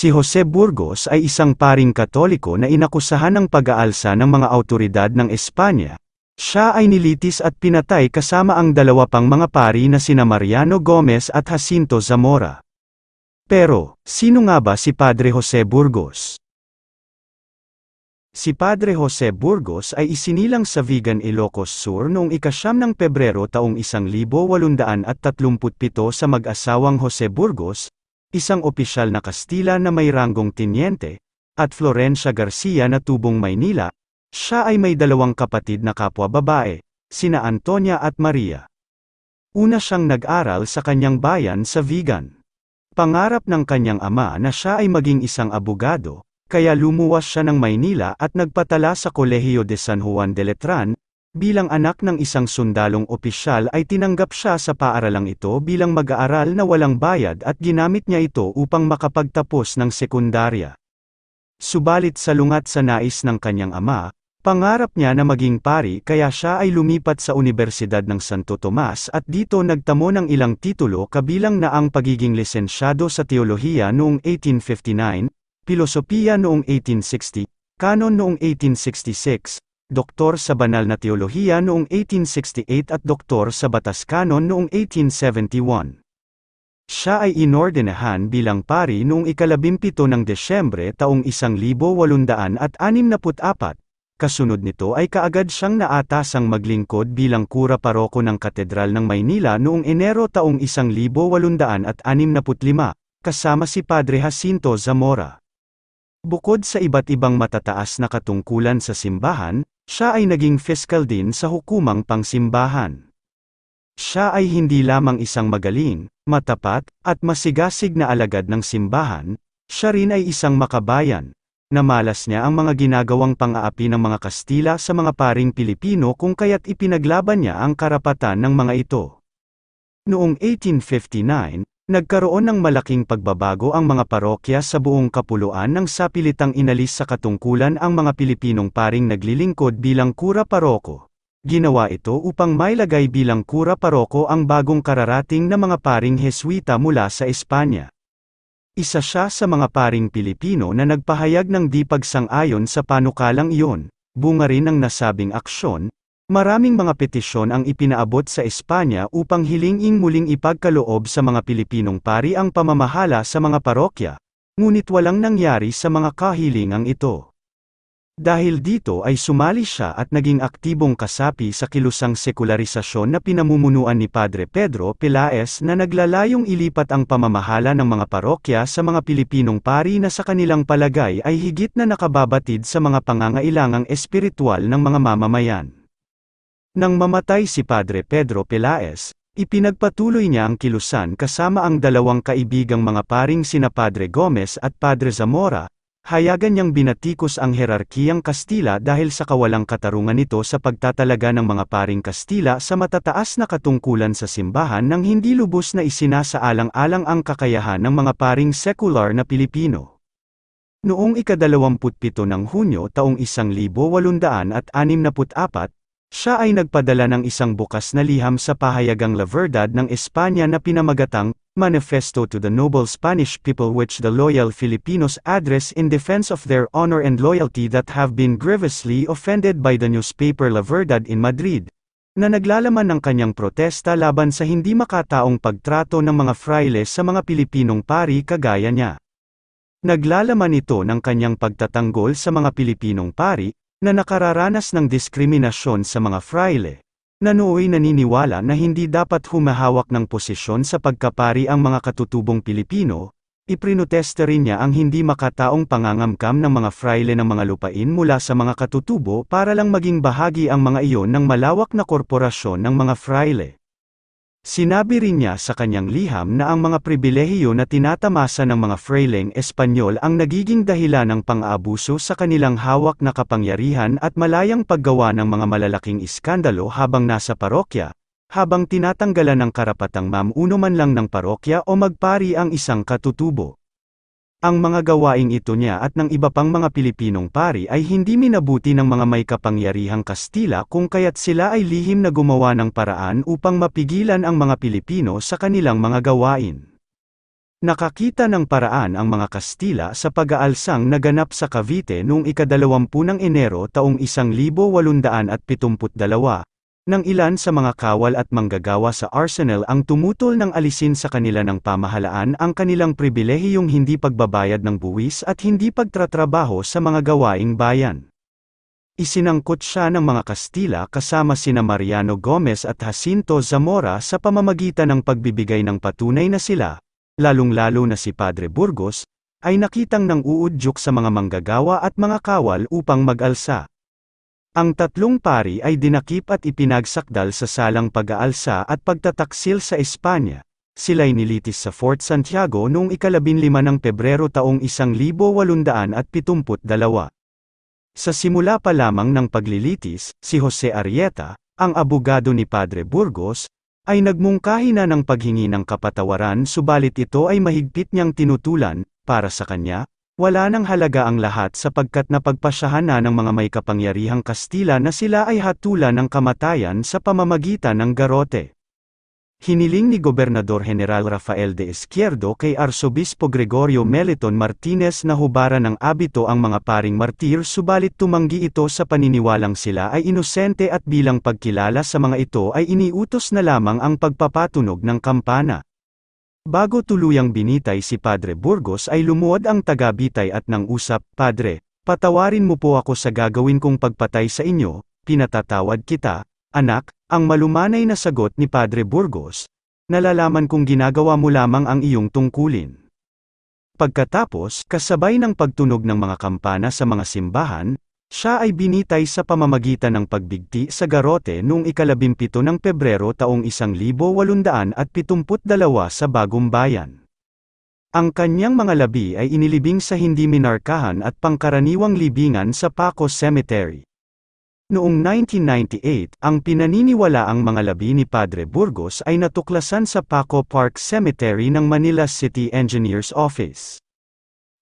Si Jose Burgos ay isang paring Katoliko na inakusahan ng pag-aalsa ng mga awtoridad ng Espanya. Siya ay nilitis at pinatay kasama ang dalawa pang mga pari na sina Mariano Gomez at Jacinto Zamora. Pero, sino nga ba si Padre Jose Burgos? Si Padre Jose Burgos ay isinilang sa Vigan, Ilocos Sur noong ika-9 ng Pebrero taong 1837 sa mag-asawang Jose Burgos, isang opisyal na Kastila na may ranggong tinyente, at Florencia Garcia na tubong Maynila. Siya ay may dalawang kapatid na kapwa babae, sina Antonia at Maria. Una siyang nag-aral sa kanyang bayan sa Vigan. Pangarap ng kanyang ama na siya ay maging isang abogado, kaya lumuwas siya ng Maynila at nagpatala sa Kolehiyo de San Juan de Letran. Bilang anak ng isang sundalong opisyal ay tinanggap siya sa paaralang ito bilang mag-aaral na walang bayad at ginamit niya ito upang makapagtapos ng sekundarya. Subalit salungat sa nais ng kanyang ama, pangarap niya na maging pari kaya siya ay lumipat sa Universidad ng Santo Tomas at dito nagtamo ng ilang titulo kabilang na ang pagiging lisensyado sa teolohiya noong 1859, Pilosopiya noong 1860, Kanon noong 1866, Doktor sa Banal na Teolohiya noong 1868 at Doktor sa Batas Kanon noong 1871. Siya ay inordinahan bilang pari noong ika-17 ng Desyembre taong 1864. Kasunod nito ay kaagad siyang naatasang maglingkod bilang kura paroko ng Katedral ng Maynila noong Enero taong 1865, kasama si Padre Jacinto Zamora. Bukod sa iba't ibang matataas na katungkulan sa simbahan, siya ay naging fiscal din sa hukumang pangsimbahan. Siya ay hindi lamang isang magaling, matapat, at masigasig na alagad ng simbahan, siya rin ay isang makabayan. Namalas niya ang mga ginagawang pang-aapi ng mga Kastila sa mga paring Pilipino kung kaya't ipinaglaban niya ang karapatan ng mga ito. Noong 1859, nagkaroon ng malaking pagbabago ang mga parokya sa buong kapuluan nang sapilitang inalis sa katungkulan ang mga Pilipinong paring naglilingkod bilang kura paroko. Ginawa ito upang mailagay bilang kura paroko ang bagong kararating na mga paring Heswita mula sa Espanya. Isa siya sa mga paring Pilipino na nagpahayag ng di pagsang-ayon sa panukalang iyon. Bunga rin ng nasabing aksyon, maraming mga petisyon ang ipinaabot sa Espanya upang hilinging muling ipagkaloob sa mga Pilipinong pari ang pamamahala sa mga parokya, ngunit walang nangyari sa mga kahilingang ito. Dahil dito ay sumali siya at naging aktibong kasapi sa kilusang sekularisasyon na pinamumunuan ni Padre Pedro Pelaez na naglalayong ilipat ang pamamahala ng mga parokya sa mga Pilipinong pari na sa kanilang palagay ay higit na nakababatid sa mga pangangailangang espiritual ng mga mamamayan. Nang mamatay si Padre Pedro Pelaez, ipinagpatuloy niya ang kilusan kasama ang dalawang kaibigang mga paring sina Padre Gomez at Padre Zamora. Hayagan niyang binatikos ang herarkiyang Kastila dahil sa kawalang katarungan nito sa pagtatalaga ng mga paring Kastila sa matataas na katungkulan sa simbahan nang hindi lubos na isinasaalang-alang ang kakayahan ng mga paring sekular na Pilipino. Noong ika-27 ng Hunyo taong 1864, siya ay nagpadala ng isang bukas na liham sa pahayagang La Verdad ng Espanya na pinamagatang Manifesto to the Noble Spanish People, which the loyal Filipinos address in defense of their honor and loyalty that have been grievously offended by the newspaper La Verdad in Madrid, na naglalaman ng kanyang protesta laban sa hindi makataong pagtrato ng mga fraile sa mga Pilipinong pari kagaya niya. Naglalaman ito ng kanyang pagtatanggol sa mga Pilipinong pari, na nakararanas ng diskriminasyon sa mga fraile, na nooy naniniwala na hindi dapat humahawak ng posisyon sa pagkapari ang mga katutubong Pilipino. Iprinotesta rin niya ang hindi makataong pangangamkam ng mga fraile ng mga lupain mula sa mga katutubo para lang maging bahagi ang mga iyon ng malawak na korporasyon ng mga fraile. Sinabi rin niya sa kanyang liham na ang mga pribilehiyo na tinatamasa ng mga fraileng Espanyol ang nagiging dahilan ng pang-aabuso sa kanilang hawak na kapangyarihan at malayang paggawa ng mga malalaking iskandalo habang nasa parokya, habang tinatanggalan ng karapatang mamuno man lang ng parokya o magpari ang isang katutubo. Ang mga gawaing ito niya at ng iba pang mga Pilipinong pari ay hindi minabuti ng mga may kapangyarihang Kastila kung kaya't sila ay lihim na gumawa ng paraan upang mapigilan ang mga Pilipino sa kanilang mga gawain. Nakakita ng paraan ang mga Kastila sa pag-aalsang naganap sa Cavite noong ika-20 ng Enero taong 1872, nang ilan sa mga kawal at manggagawa sa arsenal ang tumutol ng alisin sa kanila ng pamahalaan ang kanilang pribilehiyong hindi pagbabayad ng buwis at hindi pagtratrabaho sa mga gawaing bayan. Isinangkot siya ng mga Kastila kasama sina Mariano Gomez at Jacinto Zamora sa pamamagitan ng pagbibigay ng patunay na sila, lalong-lalo na si Padre Burgos, ay nakitang nang-uudyok sa mga manggagawa at mga kawal upang mag-alsa. Ang tatlong pari ay dinakip at ipinagsakdal sa salang pag-aalsa at pagtataksil sa Espanya. Sila'y nilitis sa Fort Santiago noong ika-15 ng Pebrero taong 1872. Sa simula pa lamang ng paglilitis, si Jose Arrieta, ang abogado ni Padre Burgos, ay nagmungkahi na ng paghingi ng kapatawaran subalit ito ay mahigpit niyang tinutulan. Para sa kanya, wala nang halaga ang lahat sapagkat napagpasyahan na ng mga may kapangyarihang Kastila na sila ay hatulan ng kamatayan sa pamamagitan ng garote. Hiniling ni Gobernador General Rafael de Izquierdo kay Arsobispo Gregorio Meliton Martinez na hubaran ng abito ang mga paring martir subalit tumanggi ito sa paniniwalang sila ay inosente at bilang pagkilala sa mga ito ay iniutos na lamang ang pagpapatunog ng kampana. Bago tuluyang binitay si Padre Burgos ay lumuwad ang taga-bitay at nang usap, "Padre, patawarin mo po ako sa gagawin kong pagpatay sa inyo, pinatatawad kita, anak." Ang malumanay na sagot ni Padre Burgos, "Nalalaman kong ginagawa mo lamang ang iyong tungkulin." Pagkatapos, kasabay ng pagtunog ng mga kampana sa mga simbahan, siya ay binitay sa pamamagitan ng pagbigti sa garote noong ika-17 ng Pebrero taong 1872 sa Bagong Bayan. Ang kanyang mga labi ay inilibing sa hindi minarkahan at pangkaraniwang libingan sa Paco Cemetery. Noong 1998, ang pinaniniwalaang mga labi ni Padre Burgos ay natuklasan sa Paco Park Cemetery ng Manila City Engineers Office.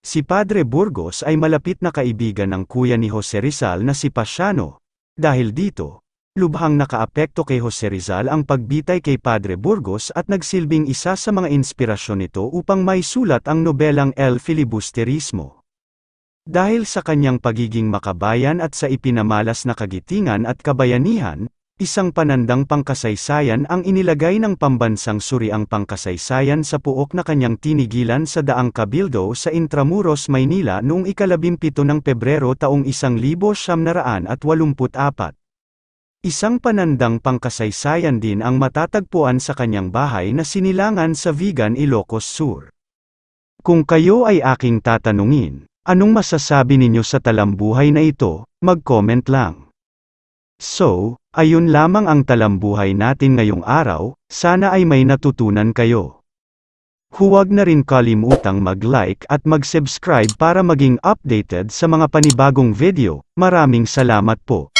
Si Padre Burgos ay malapit na kaibigan ng kuya ni Jose Rizal na si Pasiano. Dahil dito, lubhang nakaapekto kay Jose Rizal ang pagbitay kay Padre Burgos at nagsilbing isa sa mga inspirasyon nito upang maisulat ang nobelang El Filibusterismo. Dahil sa kanyang pagiging makabayan at sa ipinamalas na kagitingan at kabayanihan, isang panandang pangkasaysayan ang inilagay ng pambansang suriang pangkasaysayan sa puok na kanyang tinigilan sa Daang Cabildo sa Intramuros, Maynila noong ika-17 ng Pebrero taong 1984. Isang panandang pangkasaysayan din ang matatagpuan sa kanyang bahay na sinilangan sa Vigan, Ilocos Sur. Kung kayo ay aking tatanungin, anong masasabi ninyo sa talambuhay na ito, mag-comment lang. So, ayun lamang ang talambuhay natin ngayong araw, sana ay may natutunan kayo. Huwag na rin kalimutang mag-like at mag-subscribe para maging updated sa mga panibagong video. Maraming salamat po.